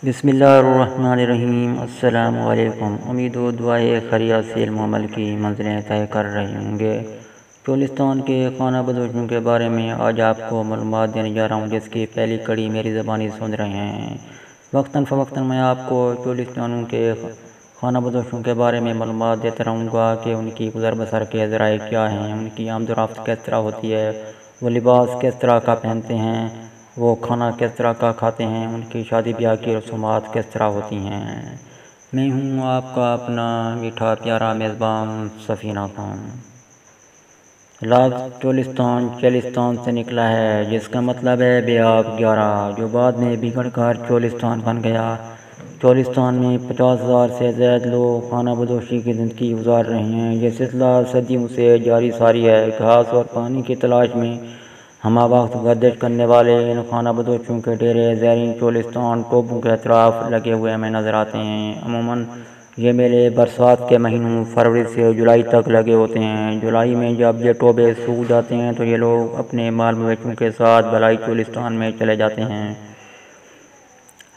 بسم اللہ الرحمن الرحیم۔ السلام علیکم۔ امید و دعائے خیریت سے علم و عمل کی منزلیں طے کر رہے ہوں گے۔ چولستان کے خانہ بدوشوں کے بارے میں آج آپ کو معلومات دینے جا رہا ہوں، جس کی پہلی کڑی میری زبانی سن رہے ہیں۔ وقتاً فوقتاً میں آپ کو چولستانوں کے خانہ بدوشوں کے بارے میں معلومات دیتا رہوں گا کہ ان کی گزر بسر کے ذرائع کیا ہیں، ان کی آمد و رفت کس طرح ہوتی ہے، وہ لباس کس طرح کا پہنتے ہیں، وہ کھانا کس طرح کا کھاتے ہیں، ان کی شادی بیاہ کی رسومات کس طرح ہوتی ہیں۔ میں ہوں آپ کا اپنا میٹھا پیارا میزبان سفینہ خان۔ لفظ چولستان چلستان سے نکلا ہے، جس کا مطلب ہے بے آب گہرا، جو بعد میں بگڑ کر چولستان بن گیا۔ چولستان میں 50,000 سے زائد لوگ خانہ بدوشی کی زندگی گزار رہے ہیں۔ یہ سلسلہ صدیوں سے جاری ساری ہے۔ گھاس اور پانی کی تلاش میں ہمہ وقت گردش کرنے والے ان خانہ بدوشوں کے ڈیرے زیریں چولستان ٹوبوں کے اطراف لگے ہوئے ہمیں نظر آتے ہیں۔ عموماً یہ میلے برسات کے مہینوں فروری سے جولائی تک لگے ہوتے ہیں۔ جولائی میں جب یہ ٹوبے سوکھ جاتے ہیں تو یہ لوگ اپنے مال مویشیوں کے ساتھ بلائی چولستان میں چلے جاتے ہیں۔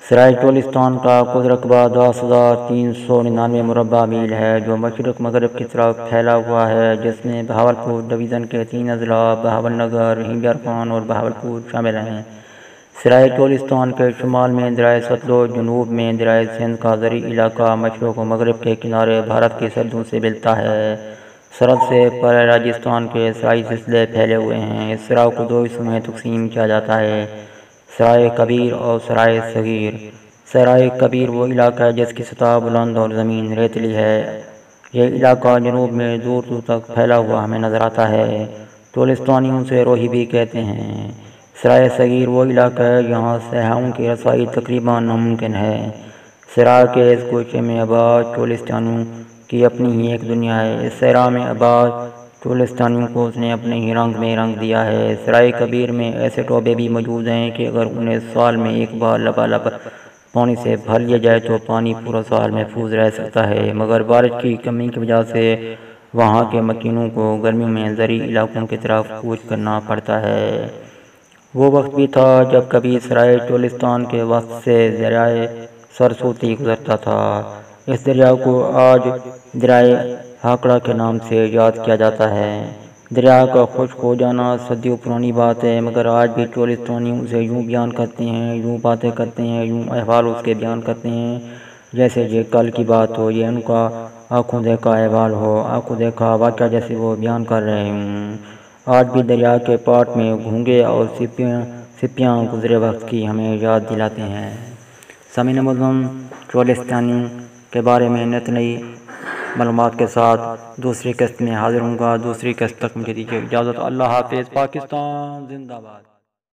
سرائے چولستان کا کل رقبہ 10,399 مربع میل ہے، جو مشرق مغرب کی طرف پھیلا ہوا ہے، جس میں بہاولپور ڈویژن کے 3 اضلاع بہاول نگر، ہنگر خان اور بہاولپور شامل ہیں۔ سرائے چولستان کے شمال میں دریائے ستلج، جنوب میں دریائے سندھ کا زرعی علاقہ، مشرق و مغرب کے کنارے بھارت کی سرحدوں سے ملتا ہے۔ سرحد سے پرے راجستھان کے سرائی سلسلے پھیلے ہوئے ہیں۔ اس سرا کو 2 حصوں میں تقسیم کیا جاتا ہے، سرائے کبیر اور سرائے صغیر۔ سرائے کبیر وہ علاقہ ہے جس کی سطح بلند اور زمین ریتلی ہے۔ یہ علاقہ جنوب میں دور دور تک پھیلا ہوا ہمیں نظر آتا ہے۔ چولستانیوں سے روہی بھی کہتے ہیں۔ سرائے صغیر وہ علاقہ ہے جہاں سیاحوں کی رسائی تقریباً ناممکن ہے۔ سرا کے اس گوشے میں آباد چولستانیوں کی اپنی ہی ایک دنیا ہے۔ اس صحرا میں آباد چولستانیوں کو اس نے اپنے ہی رنگ میں رنگ دیا ہے۔ سرائے کبیر میں ایسے ٹوبے بھی موجود ہیں کہ اگر انہیں سال میں ایک بار لبالب پانی سے بھر لیا جائے تو پانی پورا سال محفوظ رہ سکتا ہے، مگر بارش کی کمی کی وجہ سے وہاں کے مکینوں کو گرمیوں میں زرعی علاقوں کی طرف کوچ کرنا پڑتا ہے۔ وہ وقت بھی تھا جب کبھی سرائے چولستان کے وسط سے دریائے سرسوتی گزرتا تھا۔ اس دریا کو آج دریائے ہاکڑا کے نام سے یاد کیا جاتا ہے۔ دریا کا خشک ہو جانا صدیوں پرانی بات ہے، مگر آج بھی چولستانی اسے یوں بیان کرتے ہیں، یوں باتیں کرتے ہیں، یوں احوال اس کے بیان کرتے ہیں جیسے یہ کل کی بات ہو، یہ ان کا آنکھوں دیکھا احوال ہو، آنکھوں دیکھا واقعہ جیسے وہ بیان کر رہے ہوں۔ آج بھی دریا کے پاٹ میں گھونگے اور سپیاں گزرے وقت کی ہمیں یاد دلاتے ہیں۔ سامعین معظم، چولستانیوں کے بارے میں نت نئی معلومات کے ساتھ دوسری قسط میں حاضر ہوں گا۔ دوسری قسط تک مجھے دیجیے اجازت۔ اللہ حافظ۔ پاکستان زندہ باد۔